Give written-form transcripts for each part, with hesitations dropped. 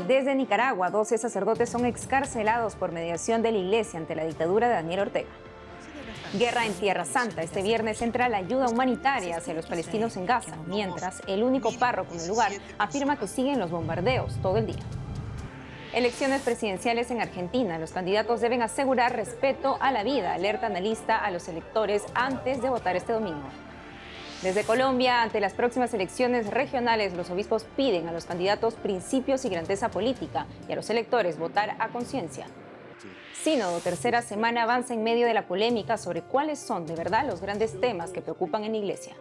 desde Nicaragua, 12 sacerdotes son excarcelados por mediación de la Iglesia ante la dictadura de Daniel Ortega. Guerra en Tierra Santa. Este viernes entra la ayuda humanitaria hacia los palestinos en Gaza, mientras el único párroco en el lugar afirma que siguen los bombardeos todo el día. Elecciones presidenciales en Argentina. Los candidatos deben asegurar respeto a la vida, alerta analista a los electores antes de votar este domingo. Desde Colombia, ante las próximas elecciones regionales, los obispos piden a los candidatos principios y grandeza política y a los electores votar a conciencia. Sínodo, tercera semana, avanza en medio de la polémica sobre cuáles son de verdad los grandes temas que preocupan en la Iglesia.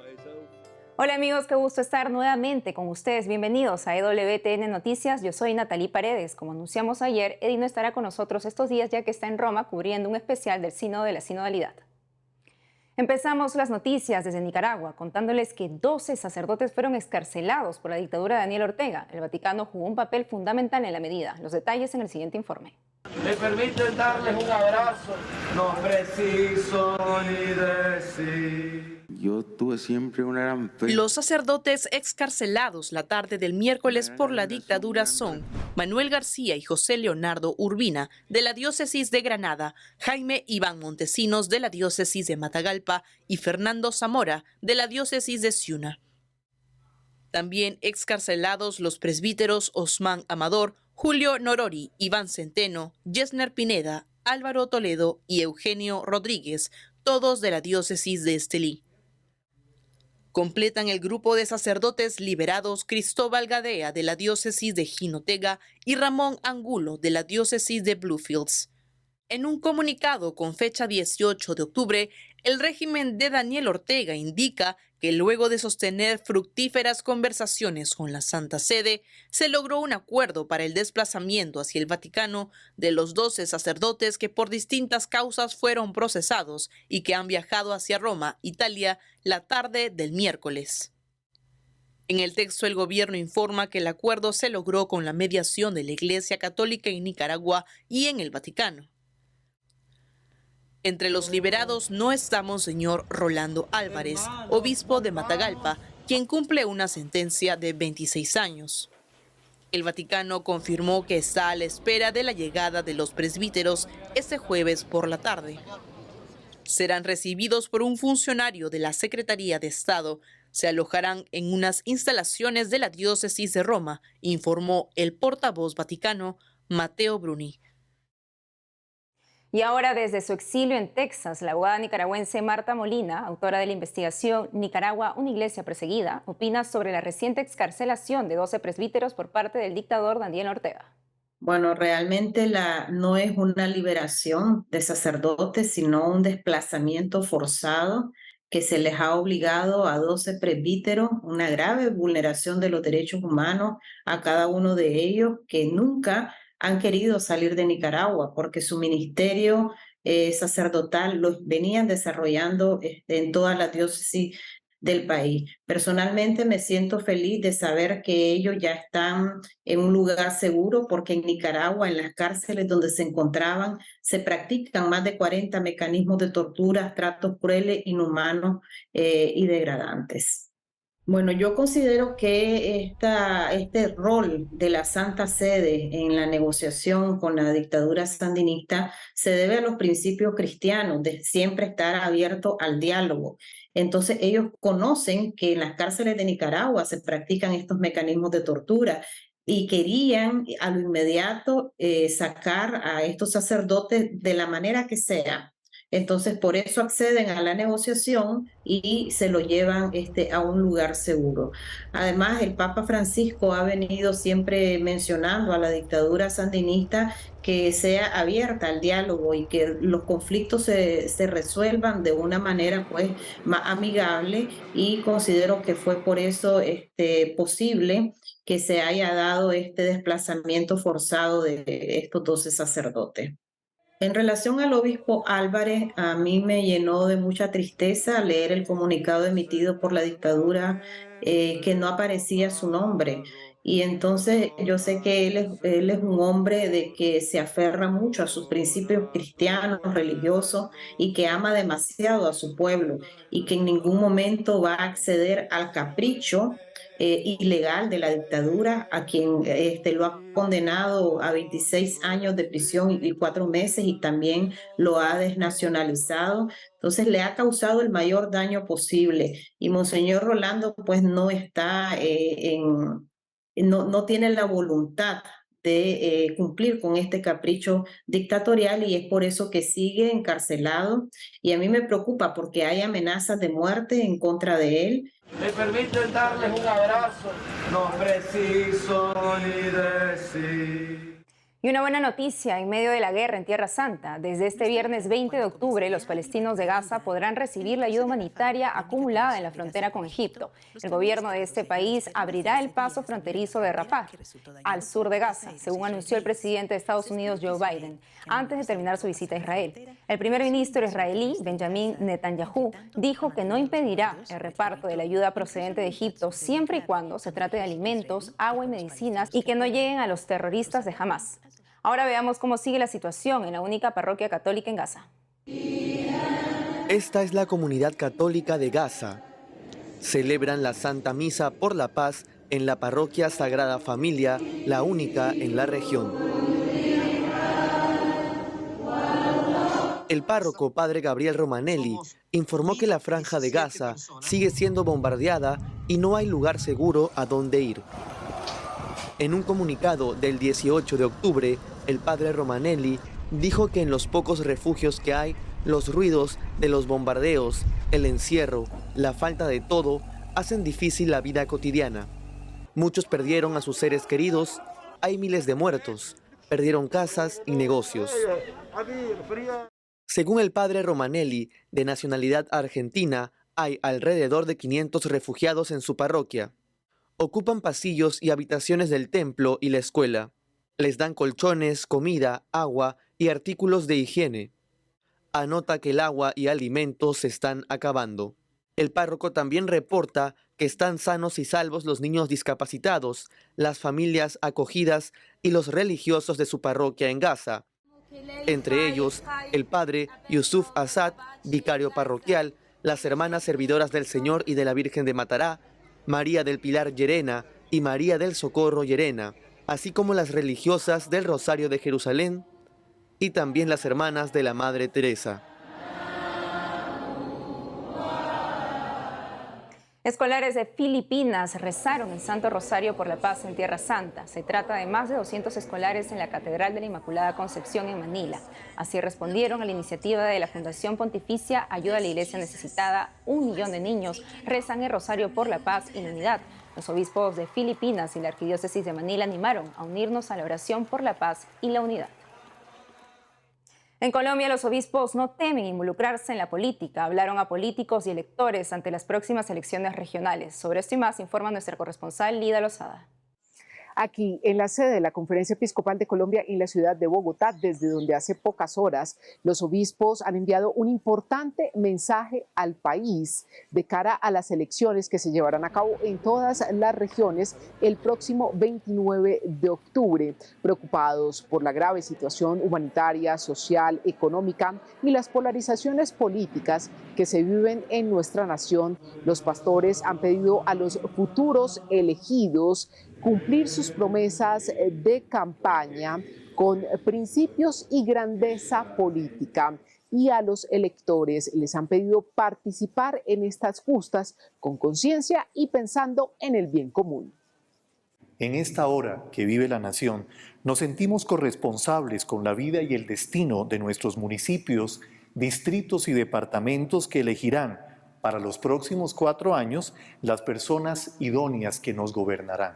Hola amigos, qué gusto estar nuevamente con ustedes. Bienvenidos a EWTN Noticias. Yo soy Natalie Paredes. Como anunciamos ayer, Eddie no estará con nosotros estos días ya que está en Roma cubriendo un especial del Sínodo de la Sinodalidad. Empezamos las noticias desde Nicaragua, contándoles que 12 sacerdotes fueron excarcelados por la dictadura de Daniel Ortega. El Vaticano jugó un papel fundamental en la medida. Los detalles en el siguiente informe. ¿Me permiten darles un abrazo? No preciso ni decir. Yo tuve siempre una gran fe. Los sacerdotes excarcelados la tarde del miércoles por la dictadura son Manuel García y José Leonardo Urbina, de la diócesis de Granada, Jaime Iván Montesinos, de la diócesis de Matagalpa, y Fernando Zamora, de la diócesis de Ciuna. También excarcelados los presbíteros Osman Amador, Julio Norori, Iván Centeno, Yesner Pineda, Álvaro Toledo y Eugenio Rodríguez, todos de la diócesis de Estelí. Completan el grupo de sacerdotes liberados Cristóbal Gadea, de la diócesis de Jinotega, y Ramón Angulo, de la diócesis de Bluefields. En un comunicado con fecha 18 de octubre, el régimen de Daniel Ortega indica que luego de sostener fructíferas conversaciones con la Santa Sede, se logró un acuerdo para el desplazamiento hacia el Vaticano de los 12 sacerdotes que por distintas causas fueron procesados y que han viajado hacia Roma, Italia, la tarde del miércoles. En el texto, el gobierno informa que el acuerdo se logró con la mediación de la Iglesia Católica en Nicaragua y en el Vaticano. Entre los liberados no está Monseñor Rolando Álvarez, obispo de Matagalpa, quien cumple una sentencia de 26 años. El Vaticano confirmó que está a la espera de la llegada de los presbíteros este jueves por la tarde. Serán recibidos por un funcionario de la Secretaría de Estado. Se alojarán en unas instalaciones de la diócesis de Roma, informó el portavoz vaticano Matteo Bruni. Y ahora desde su exilio en Texas, la abogada nicaragüense Marta Molina, autora de la investigación Nicaragua, una iglesia perseguida, opina sobre la reciente excarcelación de 12 presbíteros por parte del dictador Daniel Ortega. Bueno, realmente no es una liberación de sacerdotes, sino un desplazamiento forzado que se les ha obligado a 12 presbíteros, una grave vulneración de los derechos humanos a cada uno de ellos que nunca han querido salir de Nicaragua porque su ministerio sacerdotal los venían desarrollando en toda la diócesis del país. Personalmente me siento feliz de saber que ellos ya están en un lugar seguro porque en Nicaragua, en las cárceles donde se encontraban, se practican más de 40 mecanismos de tortura, tratos crueles, inhumanos y degradantes. Bueno, yo considero que este rol de la Santa Sede en la negociación con la dictadura sandinista se debe a los principios cristianos de siempre estar abierto al diálogo. Entonces ellos conocen que en las cárceles de Nicaragua se practican estos mecanismos de tortura y querían a lo inmediato sacar a estos sacerdotes de la manera que sea. Entonces, por eso acceden a la negociación y se lo llevan a un lugar seguro. Además, el Papa Francisco ha venido siempre mencionando a la dictadura sandinista que sea abierta al diálogo y que los conflictos se resuelvan de una manera pues más amigable, y considero que fue por eso posible que se haya dado este desplazamiento forzado de estos 12 sacerdotes. En relación al obispo Álvarez, a mí me llenó de mucha tristeza leer el comunicado emitido por la dictadura que no aparecía su nombre. Y entonces yo sé que él es un hombre de que se aferra mucho a sus principios cristianos, religiosos, y que ama demasiado a su pueblo y que en ningún momento va a acceder al capricho ilegal de la dictadura, a quien lo ha condenado a 26 años de prisión y 4 meses, y también lo ha desnacionalizado. Entonces le ha causado el mayor daño posible. Y Monseñor Rolando pues no está no tiene la voluntad de cumplir con este capricho dictatorial, y es por eso que sigue encarcelado. Y a mí me preocupa porque hay amenazas de muerte en contra de él. Me permiten darles un abrazo, no preciso ni decir. Y una buena noticia en medio de la guerra en Tierra Santa. Desde este viernes 20 de octubre, los palestinos de Gaza podrán recibir la ayuda humanitaria acumulada en la frontera con Egipto. El gobierno de este país abrirá el paso fronterizo de Rafah, al sur de Gaza, según anunció el presidente de Estados Unidos, Joe Biden, antes de terminar su visita a Israel. El primer ministro israelí, Benjamin Netanyahu, dijo que no impedirá el reparto de la ayuda procedente de Egipto siempre y cuando se trate de alimentos, agua y medicinas y que no lleguen a los terroristas de Hamás. Ahora veamos cómo sigue la situación en la única parroquia católica en Gaza. Esta es la comunidad católica de Gaza. Celebran la Santa Misa por la Paz en la parroquia Sagrada Familia, la única en la región. El párroco padre Gabriel Romanelli informó que la franja de Gaza sigue siendo bombardeada y no hay lugar seguro a donde ir. En un comunicado del 18 de octubre, el padre Romanelli dijo que en los pocos refugios que hay, los ruidos de los bombardeos, el encierro, la falta de todo, hacen difícil la vida cotidiana. Muchos perdieron a sus seres queridos, hay miles de muertos, perdieron casas y negocios. Según el padre Romanelli, de nacionalidad argentina, hay alrededor de 500 refugiados en su parroquia. Ocupan pasillos y habitaciones del templo y la escuela. Les dan colchones, comida, agua y artículos de higiene. Anota que el agua y alimentos se están acabando. El párroco también reporta que están sanos y salvos los niños discapacitados, las familias acogidas y los religiosos de su parroquia en Gaza. Entre ellos, el padre Yusuf Asad, vicario parroquial, las hermanas servidoras del Señor y de la Virgen de Matará, María del Pilar Llerena y María del Socorro Llerena, así como las religiosas del Rosario de Jerusalén y también las hermanas de la Madre Teresa. Escolares de Filipinas rezaron el Santo Rosario por la Paz en Tierra Santa. Se trata de más de 200 escolares en la Catedral de la Inmaculada Concepción en Manila. Así respondieron a la iniciativa de la Fundación Pontificia Ayuda a la Iglesia Necesitada. 1 millón de niños rezan el Rosario por la Paz y la Unidad. Los obispos de Filipinas y la Arquidiócesis de Manila animaron a unirnos a la oración por la paz y la unidad. En Colombia, los obispos no temen involucrarse en la política. Hablaron a políticos y electores ante las próximas elecciones regionales. Sobre esto y más informa nuestra corresponsal Lida Lozada. Aquí, en la sede de la Conferencia Episcopal de Colombia en la ciudad de Bogotá, desde donde hace pocas horas los obispos han enviado un importante mensaje al país de cara a las elecciones que se llevarán a cabo en todas las regiones el próximo 29 de octubre. Preocupados por la grave situación humanitaria, social, económica y las polarizaciones políticas que se viven en nuestra nación, los pastores han pedido a los futuros elegidos cumplir sus promesas de campaña con principios y grandeza política. Y a los electores les han pedido participar en estas justas con conciencia y pensando en el bien común. En esta hora que vive la nación, nos sentimos corresponsables con la vida y el destino de nuestros municipios, distritos y departamentos que elegirán para los próximos 4 años las personas idóneas que nos gobernarán.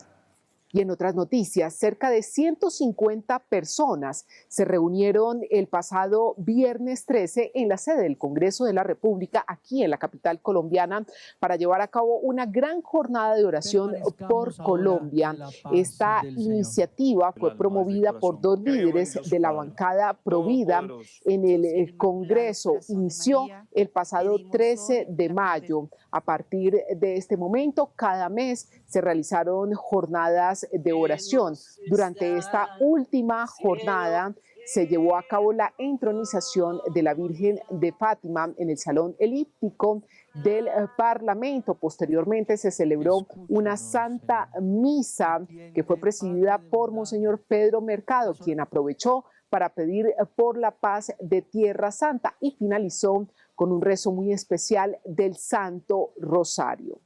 Y en otras noticias, cerca de 150 personas se reunieron el pasado viernes 13 en la sede del Congreso de la República, aquí en la capital colombiana, para llevar a cabo una gran jornada de oración por Colombia. Esta iniciativa fue promovida por 2 líderes de la bancada Provida en el Congreso. Inició el pasado 13 de mayo. A partir de este momento, cada mes se realizaron jornadas de oración. Durante esta última jornada se llevó a cabo la entronización de la Virgen de Fátima en el Salón Elíptico del Parlamento. Posteriormente se celebró una Santa Misa que fue presidida por Monseñor Pedro Mercado, quien aprovechó para pedir por la paz de Tierra Santa y finalizó con un rezo muy especial del Santo Rosario.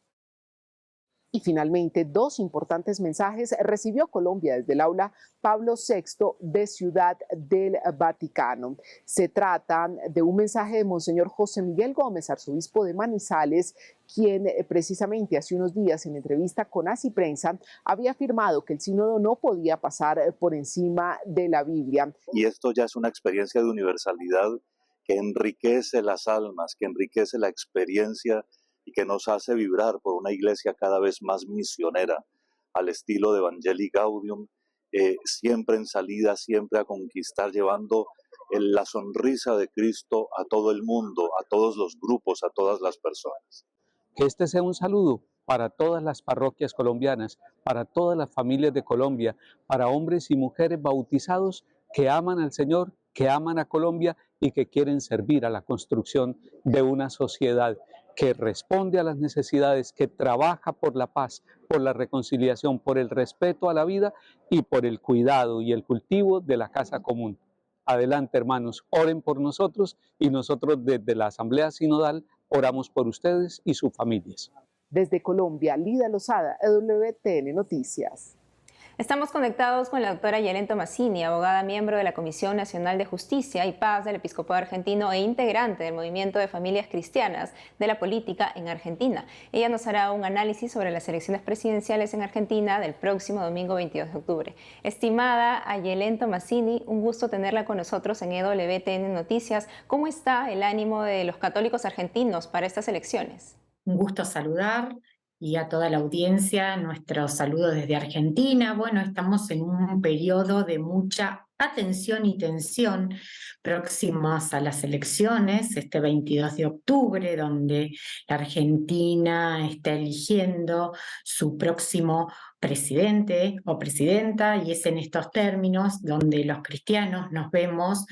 Y finalmente, dos importantes mensajes recibió Colombia desde el aula Pablo VI de Ciudad del Vaticano. Se trata de un mensaje de Monseñor José Miguel Gómez, arzobispo de Manizales, quien precisamente hace unos días en entrevista con Así Prensa había afirmado que el sínodo no podía pasar por encima de la Biblia. Y esto ya es una experiencia de universalidad que enriquece las almas, que enriquece la experiencia y que nos hace vibrar por una iglesia cada vez más misionera, al estilo de Evangelii Gaudium, siempre en salida, siempre a conquistar, llevando la sonrisa de Cristo a todo el mundo, a todos los grupos, a todas las personas. Que este sea un saludo para todas las parroquias colombianas, para todas las familias de Colombia, para hombres y mujeres bautizados que aman al Señor, que aman a Colombia y que quieren servir a la construcción de una sociedad que responde a las necesidades, que trabaja por la paz, por la reconciliación, por el respeto a la vida y por el cuidado y el cultivo de la casa común. Adelante, hermanos, oren por nosotros y nosotros desde la Asamblea Sinodal oramos por ustedes y sus familias. Desde Colombia, Lida Lozada, EWTN Noticias. Estamos conectados con la doctora Yelén Tomasini, abogada miembro de la Comisión Nacional de Justicia y Paz del Episcopado Argentino e integrante del Movimiento de Familias Cristianas de la Política en Argentina. Ella nos hará un análisis sobre las elecciones presidenciales en Argentina del próximo domingo 22 de octubre. Estimada Yelén Tomasini, un gusto tenerla con nosotros en EWTN Noticias. ¿Cómo está el ánimo de los católicos argentinos para estas elecciones? Un gusto saludar. Y a toda la audiencia, nuestros saludos desde Argentina. Bueno, estamos en un periodo de mucha atención y tensión próximas a las elecciones, este 22 de octubre, donde la Argentina está eligiendo su próximo presidente o presidenta, y es en estos términos donde los cristianos nos vemos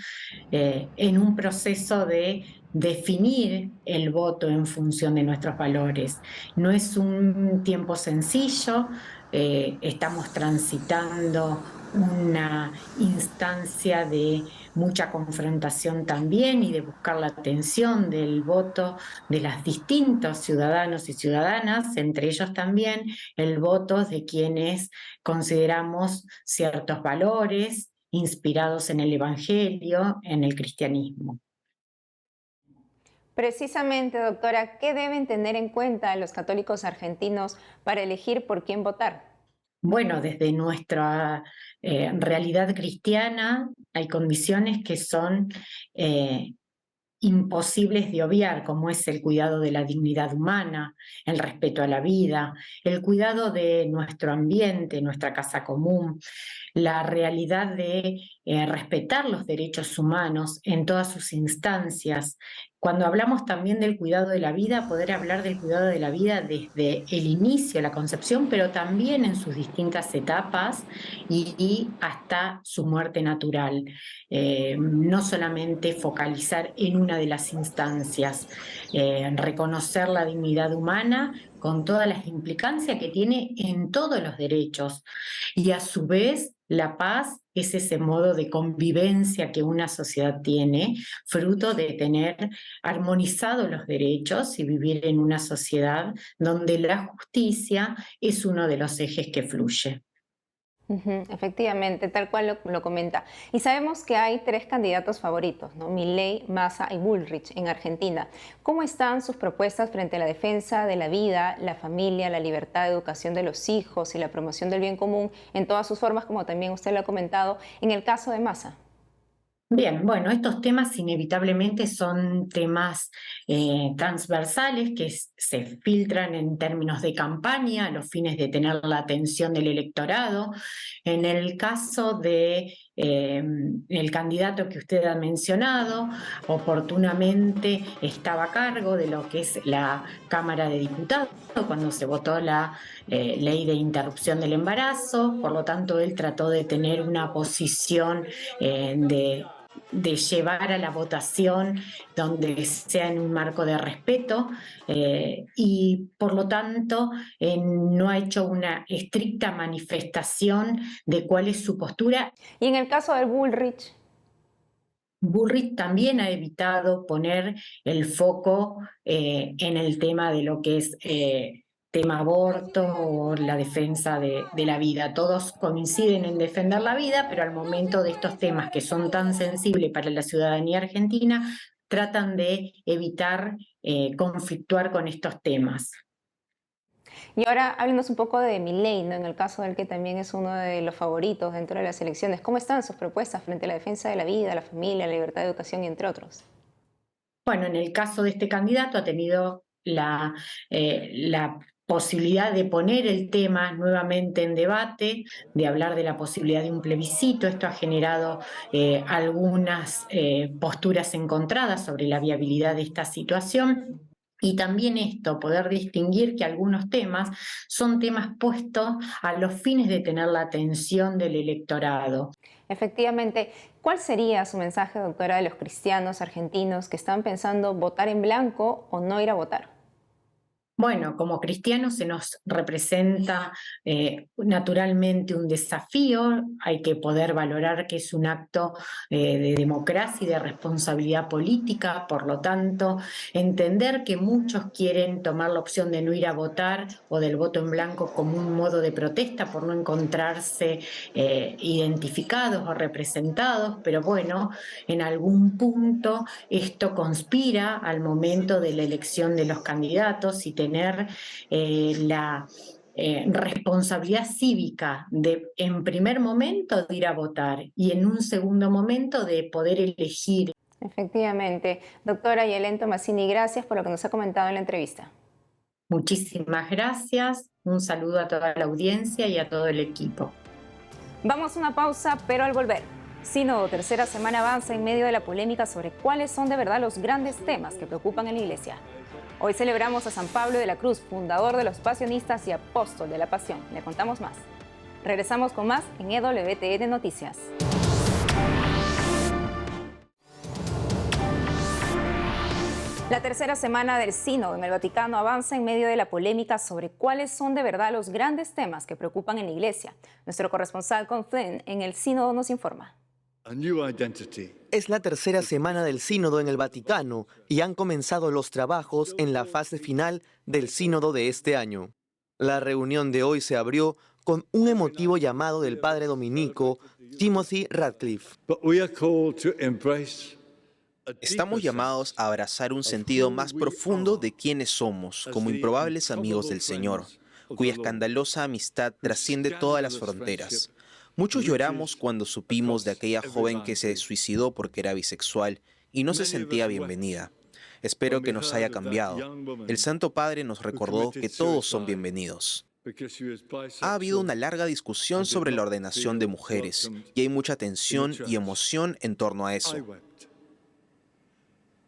en un proceso de definir el voto en función de nuestros valores. No es un tiempo sencillo, estamos transitando una instancia de mucha confrontación también y de buscar la atención del voto de los distintos ciudadanos y ciudadanas, entre ellos también el voto de quienes consideramos ciertos valores inspirados en el Evangelio, en el cristianismo. Precisamente, doctora, ¿qué deben tener en cuenta los católicos argentinos para elegir por quién votar? Bueno, desde nuestra realidad cristiana hay condiciones que son imposibles de obviar, como es el cuidado de la dignidad humana, el respeto a la vida, el cuidado de nuestro ambiente, nuestra casa común, la realidad de respetar los derechos humanos en todas sus instancias. Cuando hablamos también del cuidado de la vida, poder hablar del cuidado de la vida desde el inicio, la concepción, pero también en sus distintas etapas y hasta su muerte natural. No solamente focalizar en una de las instancias, reconocer la dignidad humana con todas las implicancias que tiene en todos los derechos, y a su vez la paz es ese modo de convivencia que una sociedad tiene, fruto de tener armonizados los derechos y vivir en una sociedad donde la justicia es uno de los ejes que fluye. Efectivamente, tal cual lo comenta. Y sabemos que hay tres candidatos favoritos, ¿no? Milei, Massa y Bullrich en Argentina. ¿Cómo están sus propuestas frente a la defensa de la vida, la familia, la libertad de educación de los hijos y la promoción del bien común en todas sus formas, como también usted lo ha comentado, en el caso de Massa? Bien, bueno, estos temas inevitablemente son temas transversales que se filtran en términos de campaña a los fines de tener la atención del electorado. En el caso de el candidato que usted ha mencionado oportunamente estaba a cargo de lo que es la Cámara de Diputados cuando se votó la ley de interrupción del embarazo, por lo tanto él trató de tener una posición de llevar a la votación donde sea en un marco de respeto y por lo tanto no ha hecho una estricta manifestación de cuál es su postura. Y en el caso del Bullrich También ha evitado poner el foco en el tema de lo que es tema aborto o la defensa de la vida. Todos coinciden en defender la vida, pero al momento de estos temas que son tan sensibles para la ciudadanía argentina, tratan de evitar conflictuar con estos temas. Y ahora háblenos un poco de Milei, ¿no? En el caso del que también es uno de los favoritos dentro de las elecciones. ¿Cómo están sus propuestas frente a la defensa de la vida, la familia, la libertad de educación y entre otros? Bueno, en el caso de este candidato ha tenido la posibilidad de poner el tema nuevamente en debate, de hablar de la posibilidad de un plebiscito. Esto ha generado algunas posturas encontradas sobre la viabilidad de esta situación. Y también esto, poder distinguir que algunos temas son temas puestos a los fines de tener la atención del electorado. Efectivamente, ¿cuál sería su mensaje, doctora, de los cristianos argentinos que están pensando votar en blanco o no ir a votar? Bueno, como cristianos se nos representa naturalmente un desafío, hay que poder valorar que es un acto de democracia y de responsabilidad política, por lo tanto, entender que muchos quieren tomar la opción de no ir a votar o del voto en blanco como un modo de protesta por no encontrarse identificados o representados, pero bueno, en algún punto esto conspira al momento de la elección de los candidatos y tener la responsabilidad cívica de, en primer momento, de ir a votar y en un segundo momento de poder elegir. Efectivamente. Doctora Yelén Tomasini, gracias por lo que nos ha comentado en la entrevista. Muchísimas gracias. Un saludo a toda la audiencia y a todo el equipo. Vamos a una pausa, pero al volver. Sínodo, tercera semana avanza en medio de la polémica sobre cuáles son de verdad los grandes temas que preocupan en la Iglesia. Hoy celebramos a San Pablo de la Cruz, fundador de los Pasionistas y apóstol de la Pasión. Le contamos más. Regresamos con más en EWTN Noticias. La tercera semana del Sínodo en el Vaticano avanza en medio de la polémica sobre cuáles son de verdad los grandes temas que preocupan en la Iglesia. Nuestro corresponsal Conflent en el Sínodo nos informa. Es la tercera semana del Sínodo en el Vaticano y han comenzado los trabajos en la fase final del Sínodo de este año. La reunión de hoy se abrió con un emotivo llamado del padre dominico Timothy Radcliffe. Estamos llamados a abrazar un sentido más profundo de quiénes somos, como improbables amigos del Señor, cuya escandalosa amistad trasciende todas las fronteras. Muchos lloramos cuando supimos de aquella joven que se suicidó porque era bisexual y no se sentía bienvenida. Espero que nos haya cambiado. El Santo Padre nos recordó que todos son bienvenidos. Ha habido una larga discusión sobre la ordenación de mujeres y hay mucha tensión y emoción en torno a eso.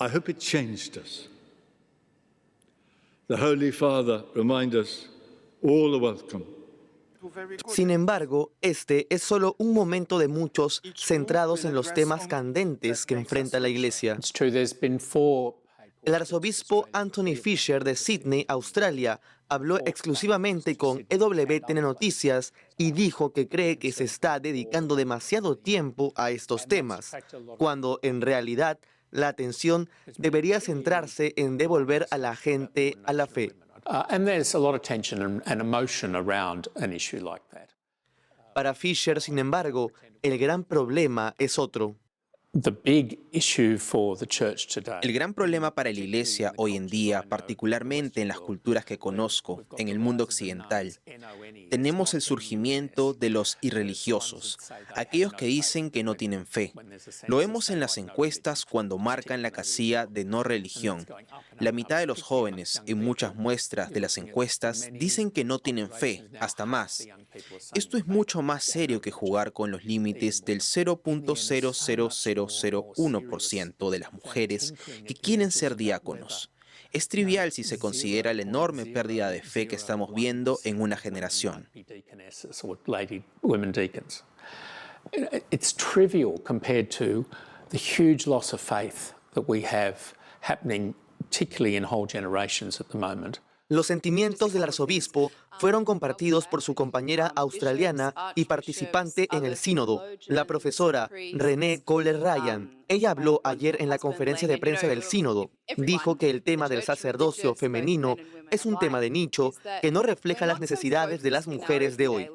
I hope it changed us. The Holy Father remind us all are welcome. Sin embargo, este es solo un momento de muchos centrados en los temas candentes que enfrenta la Iglesia. El arzobispo Anthony Fisher de Sydney, Australia, habló exclusivamente con EWTN Noticias y dijo que cree que se está dedicando demasiado tiempo a estos temas, cuando en realidad la atención debería centrarse en devolver a la gente a la fe. Para Fisher, sin embargo, el gran problema es otro. El gran problema para la Iglesia hoy en día, particularmente en las culturas que conozco, en el mundo occidental, tenemos el surgimiento de los irreligiosos, aquellos que dicen que no tienen fe. Lo vemos en las encuestas cuando marcan la casilla de no religión. La mitad de los jóvenes, en muchas muestras de las encuestas, dicen que no tienen fe, hasta más. Esto es mucho más serio que jugar con los límites del 0.00001% de las mujeres que quieren ser diáconos. Es trivial si se considera la enorme pérdida de fe que estamos viendo en una generación. It's trivial compared to the huge loss of faith that we have happening, particularly in whole generations at the moment. Los sentimientos del arzobispo fueron compartidos por su compañera australiana y participante en el sínodo, la profesora Renee Kohler-Ryan. Ella habló ayer en la conferencia de prensa del sínodo. Dijo que el tema del sacerdocio femenino es un tema de nicho que no refleja las necesidades de las mujeres de hoy.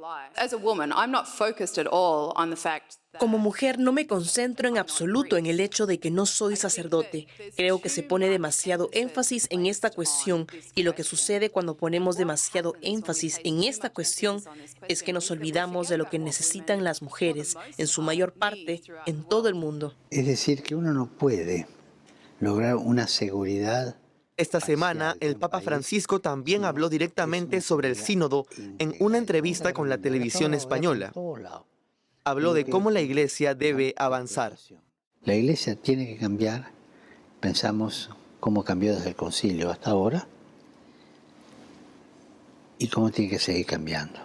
Como mujer no me concentro en absoluto en el hecho de que no soy sacerdote. Creo que se pone demasiado énfasis en esta cuestión y lo que sucede cuando ponemos demasiado énfasis en esta cuestión es que nos olvidamos de lo que necesitan las mujeres, en su mayor parte, en todo el mundo. Es decir, que uno no puede lograr una seguridad. Esta semana, el Papa Francisco también habló directamente sobre el sínodo en una entrevista con la televisión española. Habló de cómo la Iglesia debe avanzar. La Iglesia tiene que cambiar. Pensamos cómo cambió desde el concilio hasta ahora y cómo tiene que seguir cambiando.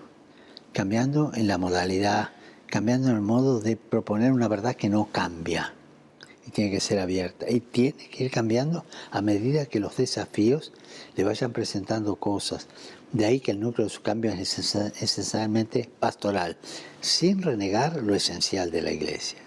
Cambiando en la modalidad, cambiando en el modo de proponer una verdad que no cambia y tiene que ser abierta. Y tiene que ir cambiando a medida que los desafíos le vayan presentando cosas. De ahí que el núcleo de su cambio es esencialmente pastoral, sin renegar lo esencial de la Iglesia.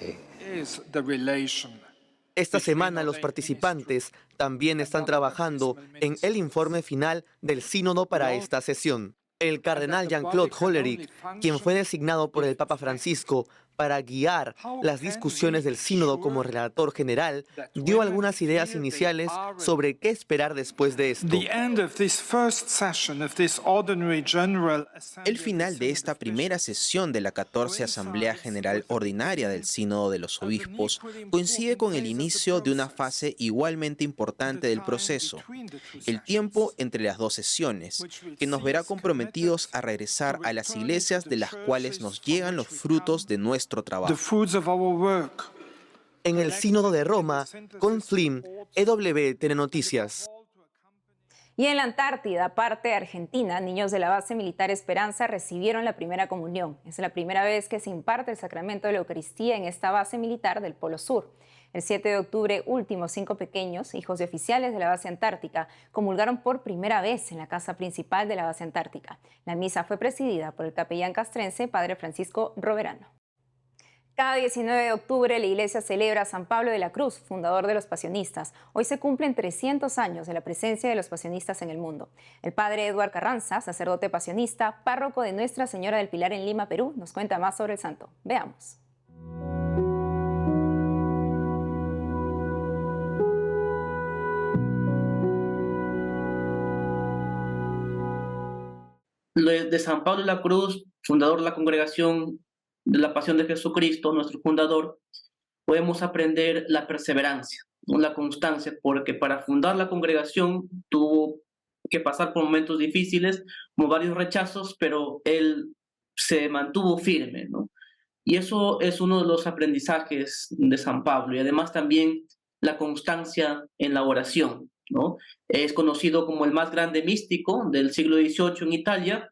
Esta semana los participantes también están trabajando en el informe final del sínodo para esta sesión. El cardenal Jean-Claude Hollerich, quien fue designado por el Papa Francisco para guiar las discusiones del sínodo como relator general, dio algunas ideas iniciales sobre qué esperar después de esto. El final de esta primera sesión de la 14 Asamblea General Ordinaria del Sínodo de los Obispos coincide con el inicio de una fase igualmente importante del proceso, el tiempo entre las dos sesiones, que nos verá comprometidos a regresar a las iglesias de las cuales nos llegan los frutos de nuestro trabajo. En el Sínodo de Roma, con Flynn, EW Telenoticias. Y en la Antártida, parte de Argentina, niños de la base militar Esperanza recibieron la primera comunión. Es la primera vez que se imparte el sacramento de la Eucaristía en esta base militar del Polo Sur. El 7 de octubre, últimos 5 pequeños, hijos de oficiales de la base antártica, comulgaron por primera vez en la casa principal de la base antártica. La misa fue presidida por el capellán castrense, Padre Francisco Roverano. Cada 19 de octubre la Iglesia celebra a San Pablo de la Cruz, fundador de los pasionistas. Hoy se cumplen 300 años de la presencia de los pasionistas en el mundo. El padre Eduard Carranza, sacerdote pasionista, párroco de Nuestra Señora del Pilar en Lima, Perú, nos cuenta más sobre el santo. Veamos. De San Pablo de la Cruz, fundador de la Congregación de la Pasión de Jesucristo, nuestro fundador, podemos aprender la perseverancia, ¿no? La constancia, porque para fundar la congregación tuvo que pasar por momentos difíciles, como varios rechazos, pero él se mantuvo firme, ¿no? Y eso es uno de los aprendizajes de San Pablo, y además también la constancia en la oración, ¿no? Es conocido como el más grande místico del siglo XVIII en Italia,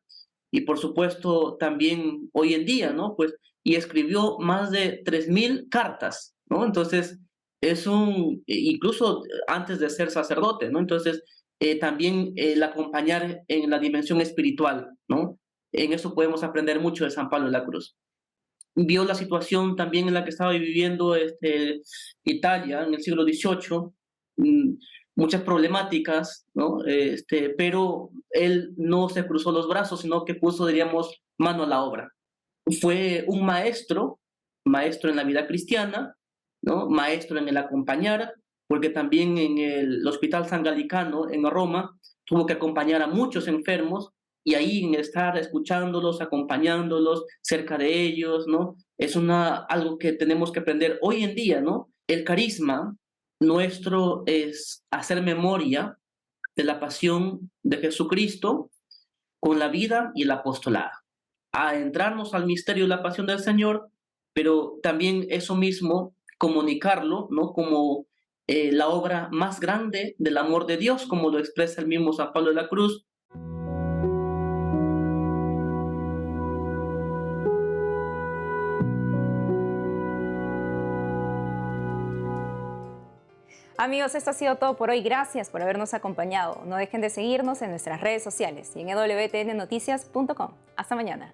y por supuesto también hoy en día, ¿no? Pues, y escribió más de 3.000 cartas, ¿no? Entonces, incluso antes de ser sacerdote, ¿no? Entonces, también el acompañar en la dimensión espiritual, ¿no? En eso podemos aprender mucho de San Pablo de la Cruz. Vio la situación también en la que estaba viviendo Italia en el siglo XVIII, muchas problemáticas, ¿no? Pero él no se cruzó los brazos, sino que puso, diríamos, mano a la obra. Fue un maestro en la vida cristiana, ¿no? Maestro en el acompañar, porque también en el Hospital San Gallicano en Roma tuvo que acompañar a muchos enfermos, y ahí en estar escuchándolos, acompañándolos, cerca de ellos, ¿no? Es algo que tenemos que aprender hoy en día, ¿no? El carisma nuestro es hacer memoria de la pasión de Jesucristo con la vida y el apostolado. adentrarnos al misterio de la pasión del Señor, pero también eso mismo comunicarlo, ¿no? Como la obra más grande del amor de Dios, como lo expresa el mismo San Pablo de la Cruz. Amigos, esto ha sido todo por hoy. Gracias por habernos acompañado. No dejen de seguirnos en nuestras redes sociales y en wtnnoticias.com. Hasta mañana.